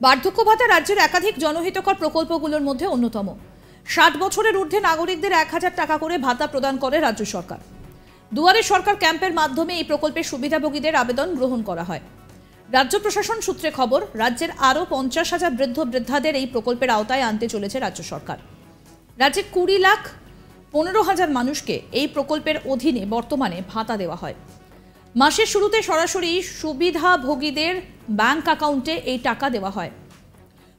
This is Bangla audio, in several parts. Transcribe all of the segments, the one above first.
বার্ধক্য ভাতা রাজ্যের একাধিক জনহিতকর প্রকল্পগুলোর মধ্যে অন্যতম। 60 বছরের ঊর্ধ্বে নাগরিকদের 1000 টাকা করে ভাতা প্রদান করে রাজ্য সরকার। দুয়ারে সরকার ক্যাম্পের মাধ্যমে এই প্রকল্পের সুবিধাভোগীদের আবেদন গ্রহণ করা হয়। রাজ্য প্রশাসন সূত্রে খবর, রাজ্যের আরও 50,000 বৃদ্ধ বৃদ্ধাদের এই প্রকল্পের আওতায় আনতে চলেছে রাজ্য সরকার। রাজ্যে 20,15,000 মানুষকে এই প্রকল্পের অধীনে বর্তমানে ভাতা দেওয়া হয়। মাসের শুরুতে সরাসরি সুবিধাভোগীদের ব্যাংক অ্যাকাউন্টে এই টাকা দেওয়া হয়।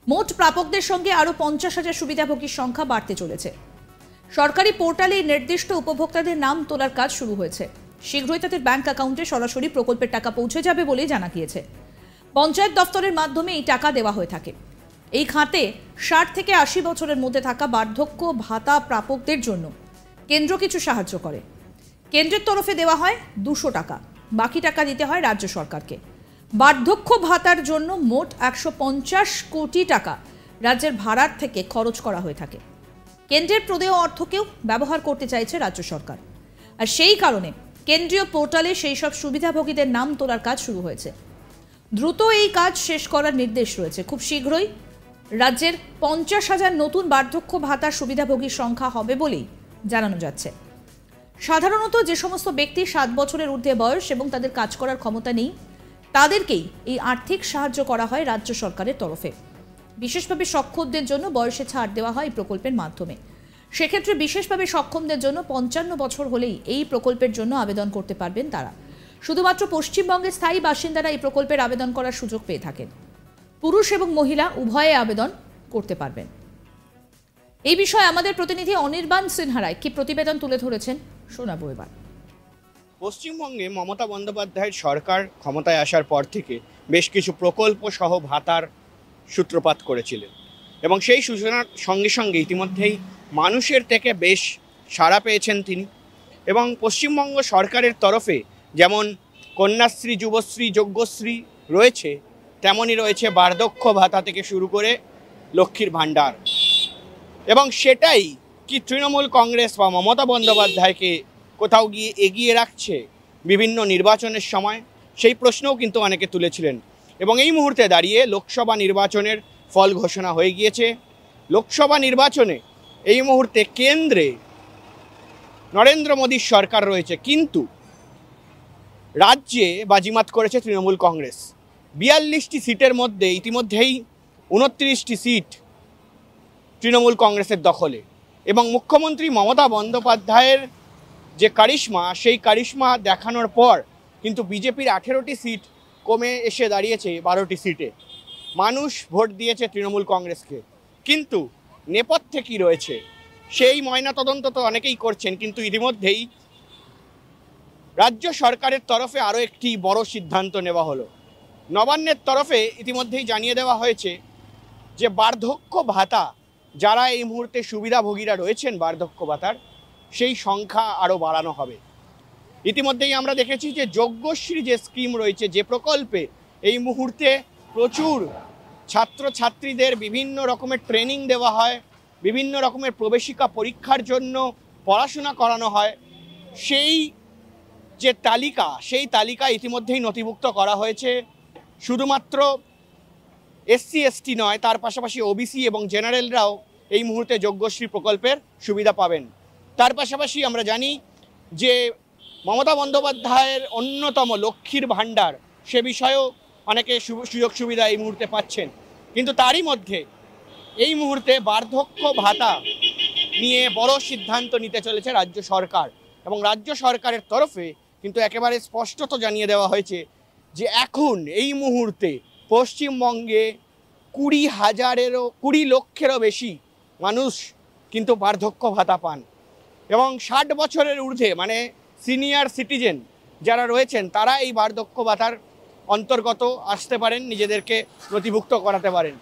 মোট প্রাপকদের সঙ্গে আরও 50,000 সুবিধাভোগীর সংখ্যা বাড়তে চলেছে। সরকারি পোর্টালে নির্দিষ্ট উপভোক্তাদের নাম তোলার কাজ শুরু হয়েছে। শীঘ্রই তাদের ব্যাংক অ্যাকাউন্টে সরাসরি প্রকল্পের টাকা পৌঁছে যাবে বলেই জানা গিয়েছে। পঞ্চায়েত দফতরের মাধ্যমে এই টাকা দেওয়া হয়ে থাকে। এই খাতে 60 থেকে 80 বছরের মধ্যে থাকা বার্ধক্য ভাতা প্রাপকদের জন্য কেন্দ্র কিছু সাহায্য করে। কেন্দ্রের তরফে দেওয়া হয় 200 টাকা, বাকি টাকা দিতে হয় রাজ্য সরকারকে। বার্ধক্য ভাতার জন্য মোট 150 কোটি টাকা রাজ্যের ভাড়ার থেকে খরচ করা হয়ে থাকে। কেন্দ্রের প্রদেয় অর্থকেও ব্যবহার করতে চাইছে রাজ্য সরকার, আর সেই কারণে কেন্দ্রীয় পোর্টালে সেই সব সুবিধাভোগীদের নাম তোলার কাজ শুরু হয়েছে। দ্রুত এই কাজ শেষ করার নির্দেশ রয়েছে। খুব শীঘ্রই রাজ্যের 50,000 নতুন বার্ধক্য ভাতার সুবিধাভোগীর সংখ্যা হবে বলেই জানানো যাচ্ছে। সাধারণত যে সমস্ত ব্যক্তি 7 বছরের ঊর্ধ্বে বয়স এবং তাদের কাজ করার ক্ষমতা নেই, তাদেরকেই এই আর্থিক সাহায্য করা হয় রাজ্য সরকারের তরফে। বিশেষভাবে সক্ষমদের জন্য বয়সে ছাড় দেওয়া হয় এই প্রকল্পের মাধ্যমে। সেক্ষেত্রে বিশেষভাবে সক্ষমদের জন্য 55 বছর হলেই এই প্রকল্পের জন্য আবেদন করতে পারবেন তারা। শুধুমাত্র পশ্চিমবঙ্গের স্থায়ী বাসিন্দারা এই প্রকল্পের আবেদন করার সুযোগ পেয়ে থাকেন। পুরুষ এবং মহিলা উভয়ে আবেদন করতে পারবেন। এই বিষয়ে আমাদের প্রতিনিধি অনির্বাণ সিনহা রায় কি প্রতিবেদন তুলে ধরেছেন, শোনাবো এবার। পশ্চিমবঙ্গে মমতা বন্দ্যোপাধ্যায়ের সরকার ক্ষমতায় আসার পর থেকে বেশ কিছু প্রকল্প সহ ভাতার সূত্রপাত করেছিলেন এবং সেই সূচনার সঙ্গে সঙ্গে ইতিমধ্যেই মানুষের থেকে বেশ সাড়া পেয়েছেন তিনি। এবং পশ্চিমবঙ্গ সরকারের তরফে যেমন কন্যাশ্রী, যুবশ্রী, যজ্ঞশ্রী রয়েছে, তেমনই রয়েছে বার্ধক্য ভাতা থেকে শুরু করে লক্ষ্মীর ভাণ্ডার। এবং সেটাই কি তৃণমূল কংগ্রেস বা মমতা বন্দ্যোপাধ্যায়কে কোথাও গিয়ে এগিয়ে রাখছে বিভিন্ন নির্বাচনের সময়, সেই প্রশ্নও কিন্তু অনেকে তুলেছিলেন। এবং এই মুহূর্তে দাঁড়িয়ে লোকসভা নির্বাচনের ফল ঘোষণা হয়ে গিয়েছে। লোকসভা নির্বাচনে এই মুহূর্তে কেন্দ্রে নরেন্দ্র মোদীর সরকার রয়েছে, কিন্তু রাজ্যে বাজিমাত করেছে তৃণমূল কংগ্রেস। 42টি সিটের মধ্যে ইতিমধ্যেই 29টি সিট তৃণমূল কংগ্রেসের দখলে। এবং মুখ্যমন্ত্রী মমতা বন্দ্যোপাধ্যায়ের যে কারিশমা, সেই কারিশমা দেখানোর পর কিন্তু বিজেপির 18টি সিট কমে এসে দাঁড়িয়েছে 12টি সিটে। মানুষ ভোট দিয়েছে তৃণমূল কংগ্রেসকে, কিন্তু নেপথ্যে কী রয়েছে সেই ময়নাতদন্ত তো অনেকেই করছেন। কিন্তু ইতিমধ্যেই রাজ্য সরকারের তরফে আরও একটি বড় সিদ্ধান্ত নেওয়া হলো। নবান্নের তরফে ইতিমধ্যেই জানিয়ে দেওয়া হয়েছে যে বার্ধক্য ভাতা, যারা এই মুহূর্তে সুবিধাভোগীরা রয়েছেন বার্ধক্য ভাতার, সেই সংখ্যা আরও বাড়ানো হবে। ইতিমধ্যেই আমরা দেখেছি যে যজ্ঞশ্রী যে স্কিম রয়েছে, যে প্রকল্পে এই মুহূর্তে প্রচুর ছাত্রছাত্রীদের বিভিন্ন রকমের ট্রেনিং দেওয়া হয়, বিভিন্ন রকমের প্রবেশিকা পরীক্ষার জন্য পড়াশোনা করানো হয়, সেই যে তালিকা, সেই তালিকা ইতিমধ্যেই নথিভুক্ত করা হয়েছে। শুধুমাত্র এসসি এসটি নয়, তার পাশাপাশি ওবিসি এবং জেনারেলরাও এই মুহূর্তে যজ্ঞশ্রী প্রকল্পের সুবিধা পাবেন। তার পাশাপাশি আমরা জানি যে মমতা বন্দ্যোপাধ্যায়ের অন্যতম লক্ষ্মীর ভাণ্ডার, সে বিষয়েও অনেকে সুযোগ সুবিধা এই মুহূর্তে পাচ্ছেন। কিন্তু তারই মধ্যে এই মুহূর্তে বার্ধক্য ভাতা নিয়ে বড় সিদ্ধান্ত নিতে চলেছে রাজ্য সরকার। এবং রাজ্য সরকারের তরফে কিন্তু একেবারে স্পষ্টত জানিয়ে দেওয়া হয়েছে যে এখন এই মুহূর্তে পশ্চিমবঙ্গে 20 লক্ষেরও বেশি মানুষ কিন্তু বার্ধক্য ভাতা পান। এবং 60 বছরের ঊর্ধ্বে মানে সিনিয়র সিটিজেন যারা রয়েছেন, তারা এই বার্ধক্য ভাতার অন্তর্গত আসতে পারেন, নিজেদেরকে নথিভুক্ত করাতে পারেন।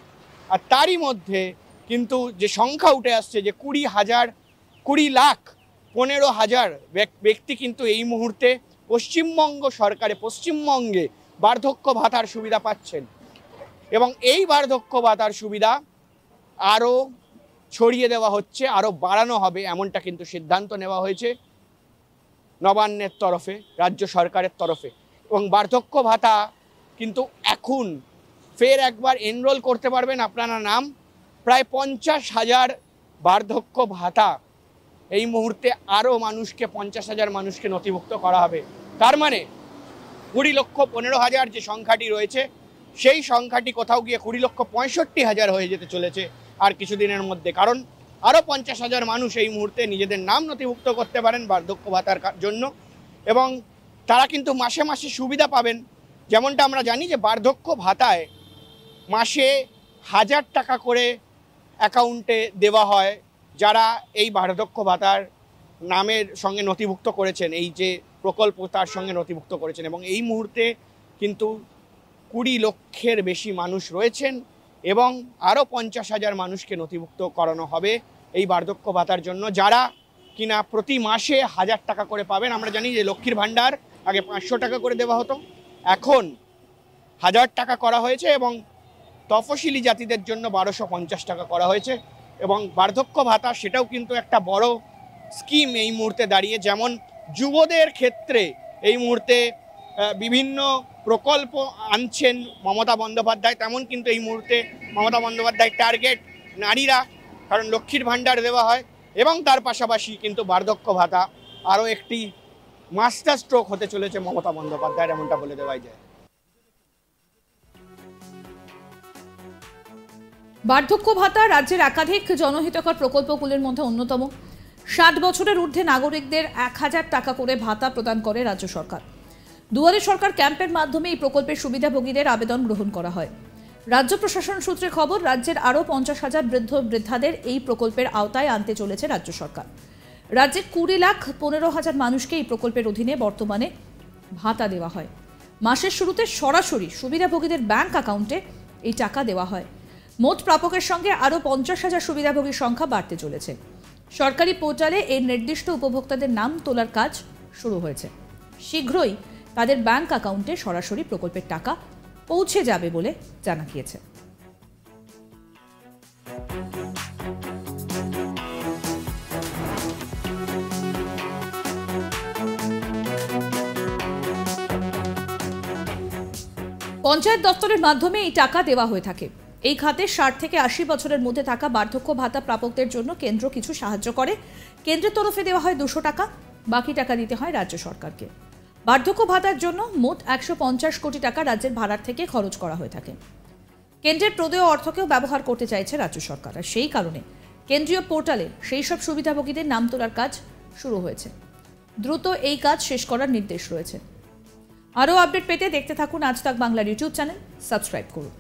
আর তারই মধ্যে কিন্তু যে সংখ্যা উঠে আসছে যে 20,15,000 ব্যক্তি কিন্তু এই মুহূর্তে পশ্চিমবঙ্গে বার্ধক্য ভাতার সুবিধা পাচ্ছেন। এবং এই বার্ধক্য ভাতার সুবিধা আরও ছড়িয়ে দেওয়া হচ্ছে, আরও বাড়ানো হবে, এমনটা কিন্তু সিদ্ধান্ত নেওয়া হয়েছে নবান্নের তরফে, রাজ্য সরকারের তরফে। এবং বার্ধক্য ভাতা কিন্তু এখন ফের একবার এনরোল করতে পারবেন আপনারা নাম। প্রায় 50,000 বার্ধক্য ভাতা এই মুহূর্তে আরও মানুষকে 50,000 মানুষকে নথিভুক্ত করা হবে। তার মানে 20,15,000 যে সংখ্যাটি রয়েছে সেই সংখ্যাটি কোথাও গিয়ে 20,65,000 হয়ে যেতে চলেছে আর কিছুদিনের মধ্যে। কারণ আরও 50,000 মানুষ এই মুহূর্তে নিজেদের নাম নথিভুক্ত করতে পারেন বার্ধক্য ভাতার জন্য, এবং তারা কিন্তু মাসে মাসে সুবিধা পাবেন। যেমনটা আমরা জানি যে বার্ধক্য ভাতায় মাসে 1,000 টাকা করে অ্যাকাউন্টে দেওয়া হয় যারা এই বার্ধক্য ভাতার নামের সঙ্গে নথিভুক্ত করেছেন, এই যে প্রকল্প তার সঙ্গে নথিভুক্ত করেছেন। এবং এই মুহূর্তে কিন্তু 20 লক্ষের বেশি মানুষ রয়েছেন এবং আরও 50,000 মানুষকে নথিভুক্ত করানো হবে এই বার্ধক্য ভাতার জন্য, যারা কিনা প্রতি মাসে 1,000 টাকা করে পাবেন। আমরা জানি যে লক্ষ্মীর ভাণ্ডার আগে 500 টাকা করে দেওয়া হতো, এখন 1,000 টাকা করা হয়েছে এবং তফসিলি জাতিদের জন্য 1,250 টাকা করা হয়েছে। এবং বার্ধক্য ভাতা সেটাও কিন্তু একটা বড় স্কিম এই মুহূর্তে দাঁড়িয়ে। যেমন যুবদের ক্ষেত্রে এই মুহূর্তে বিভিন্ন প্রকল্প আনছেন মমতা বন্দ্যোপাধ্যায়, তেমন কিন্তু এই মুহূর্তে মমতা বন্দ্যোপাধ্যায় টার্গেট নারীরা, কারণ লক্ষ্মীর ভাণ্ডার দেওয়া হয় এবং তার পাশাপাশি কিন্তু বার্ধক্য ভাতা আরও একটি মাস্টার স্ট্রোক হতে চলেছে মমতা বন্দ্যোপাধ্যায়ের, এমনটা বলে দেওয়াই যায়। বার্ধক্য ভাতা রাজ্যের একাধিক জনহিতকর প্রকল্পগুলির মধ্যে অন্যতম। 60 বছরের ঊর্ধ্বে নাগরিকদের 1,000 টাকা করে ভাতা প্রদান করে রাজ্য সরকার। দুয়ারে সরকার ক্যাম্পের মাধ্যমে এই প্রকল্পের সুবিধাভোগীদের আবেদন গ্রহণ করা হয়। রাজ্য প্রশাসন সূত্রে খবর, রাজ্যের আরও 50,000 বৃদ্ধ বৃদ্ধাদের এই প্রকল্পের আওতায় আনতে চলেছে রাজ্য সরকার। রাজ্যের 20,15,000 মানুষকে এই প্রকল্পের অধীনে বর্তমানে ভাতা দেওয়া হয়। মাসের শুরুতে সরাসরি সুবিধাভোগীদের ব্যাংক অ্যাকাউন্টে এই টাকা দেওয়া হয়। মোট প্রাপকের সঙ্গে আরও 50,000 সুবিধাভোগীর সংখ্যা বাড়তে চলেছে। সরকারি পোর্টালে এই নির্দিষ্ট উপভোক্তাদের নাম তোলার কাজ শুরু হয়েছে। শীঘ্রই তাদের ব্যাংক অ্যাকাউন্টে সরাসরি প্রকল্পের টাকা পৌঁছে যাবে বলে জানা গিয়েছে। পঞ্চায়েত দপ্তরের মাধ্যমে এই টাকা দেওয়া হয়ে থাকে। এই খাতে 60 থেকে 80 বছরের মধ্যে থাকা বার্ধক্য ভাতা প্রাপকদের জন্য কেন্দ্র কিছু সাহায্য করে। কেন্দ্রের তরফে দেওয়া হয় 200 টাকা, বাকি টাকা দিতে হয় রাজ্য সরকারকে। বার্ধক্য ভাতার জন্য মোট 150 কোটি টাকা রাজ্যের ভাড়ার থেকে খরচ করা হয়ে থাকে। কেন্দ্রের প্রদেয় অর্থকেও ব্যবহার করতে চাইছে রাজ্য সরকার, আর সেই কারণে কেন্দ্রীয় পোর্টালে সেই সব সুবিধাভোগীদের নাম তোলার কাজ শুরু হয়েছে। দ্রুত এই কাজ শেষ করার নির্দেশ রয়েছে। আরও আপডেট পেতে দেখতে থাকুন আজ তাক বাংলার ইউটিউব চ্যানেল, সাবস্ক্রাইব করুন।